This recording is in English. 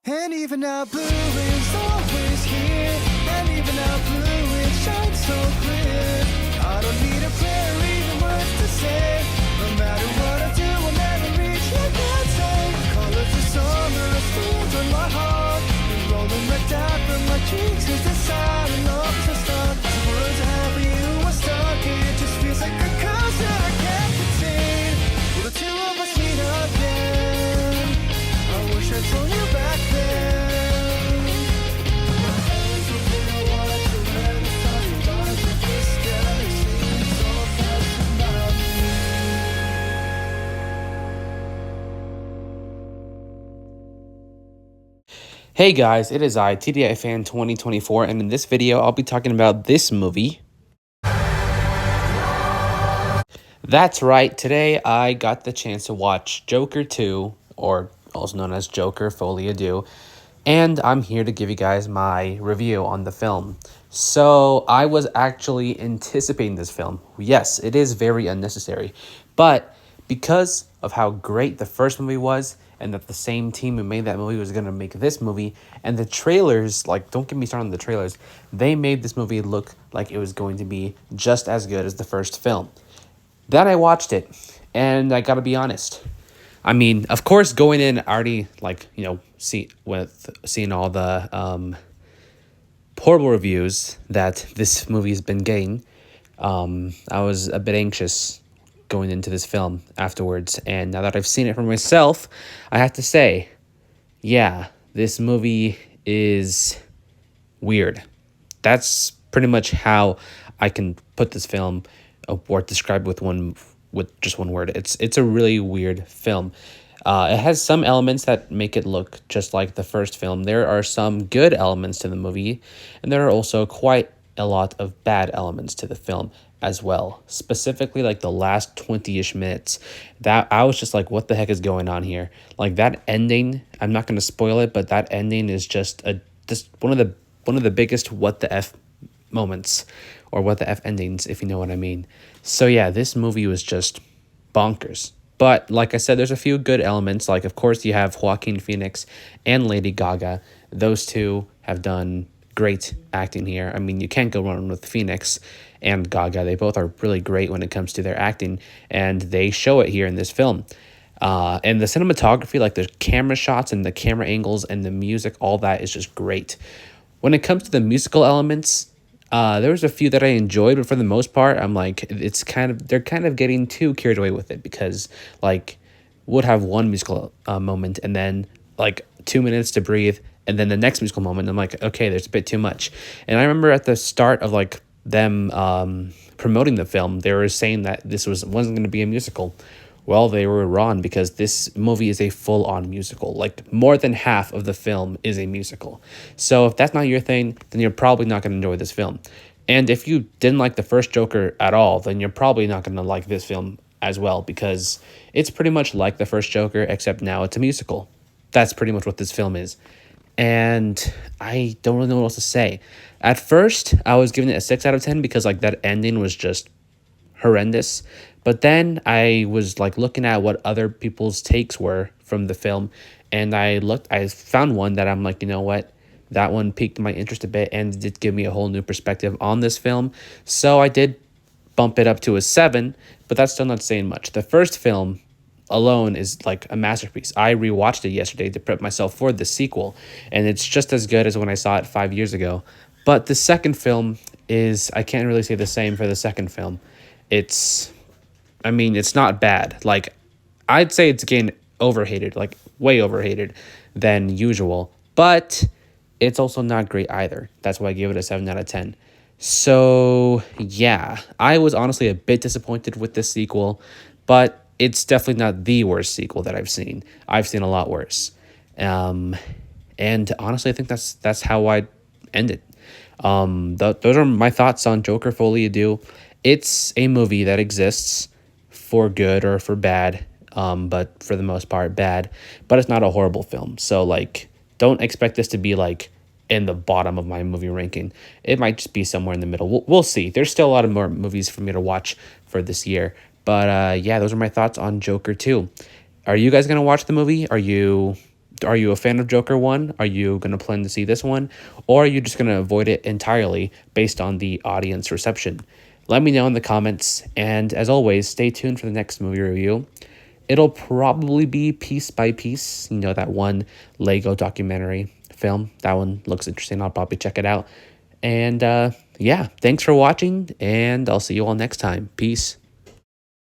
And even now blue is always here. And even now blue it shines so clear. I don't need a prayer or even words to say. No matter what I do, I'll never reach your answer. Colors of summer are stains on my heart. And rolling like that from my cheeks is the sign of love to start. The words I have for you are stuck. It just feels like a curse that I can't contain. Will the two of us meet again? I wish I told you back then. My hands will feel what to let us talk about. But this galaxy is all passing by me. Hey guys, it is I, TDI Fan 2024, and in this video, I'll be talking about this movie. That's right, today I got the chance to watch Joker 2, or also known as Joker, Folie, Deux, and I'm here to give you guys my review on the film. So, I was actually anticipating this film. Yes, it is very unnecessary, but because of how great the first movie was, and that the same team who made that movie was going to make this movie, and the trailers, like, don't get me started on the trailers, they made this movie look like it was going to be just as good as the first film. Then I watched it, and I gotta be honest. I mean, of course, going in already, like, seeing all the horrible reviews that this movie has been getting, I was a bit anxious going into this film afterwards. And now that I've seen it for myself, I have to say, yeah, this movie is weird. That's pretty much how I can put this film or describe with just one word. It's a really weird film. It has some elements that make it look just like the first film. There are some good elements to the movie, and there are also quite a lot of bad elements to the film as well. Specifically, like the last 20-ish minutes, that I was just like, what the heck is going on here? Like that ending, I'm not going to spoil it, but that ending is just one of the biggest what the F moments, or what the F endings, if you know what I mean. So yeah, this movie was just bonkers. But like I said, there's a few good elements. Like, of course, you have Joaquin Phoenix and Lady Gaga. Those two have done great acting here. I mean, you can't go wrong with Phoenix and Gaga. They both are really great when it comes to their acting, and they show it here in this film. And the cinematography, like the camera shots and the camera angles and the music, all that is just great. When it comes to the musical elements, there was a few that I enjoyed, but for the most part, I'm like, they're kind of getting too carried away with it, because like would have one musical moment and then like 2 minutes to breathe, and then the next musical moment, I'm like, okay, there's a bit too much. And I remember at the start of like them promoting the film, they were saying that this wasn't going to be a musical. Well, they were wrong, because this movie is a full-on musical. Like, more than half of the film is a musical. So if that's not your thing, then you're probably not going to enjoy this film. And if you didn't like the first Joker at all, then you're probably not going to like this film as well, because it's pretty much like the first Joker, except now it's a musical. That's pretty much what this film is. And I don't really know what else to say. At first, I was giving it a 6 out of 10, because like that ending was just horrendous. But then I was like looking at what other people's takes were from the film, and I found one that I'm like, you know what, that one piqued my interest a bit and did give me a whole new perspective on this film. So I did bump it up to a 7, but that's still not saying much. The first film alone is like a masterpiece. I rewatched it yesterday to prep myself for the sequel, and it's just as good as when I saw it 5 years ago. But the second film I can't really say the same for the second film. It's not bad. Like, I'd say it's getting overhated, like way overhated than usual, but it's also not great either. That's why I gave it a 7 out of 10. So, yeah, I was honestly a bit disappointed with this sequel, but it's definitely not the worst sequel that I've seen. I've seen a lot worse. And honestly, I think that's how I end it. Those are my thoughts on Joker Folie Deux. It's a movie that exists for good or for bad, but for the most part bad, but it's not a horrible film. So like, don't expect this to be like in the bottom of my movie ranking. It might just be somewhere in the middle. We'll see. There's still a lot of more movies for me to watch for this year, but yeah, those are my thoughts on Joker 2. Are you guys gonna watch the movie? Are you Are you a fan of Joker 1? Are you going to plan to see this one? Or are you just going to avoid it entirely based on the audience reception? Let me know in the comments, and as always, stay tuned for the next movie review. It'll probably be piece by piece, that one Lego documentary film. That one looks interesting. I'll probably check it out. And yeah, thanks for watching, and I'll see you all next time. Peace.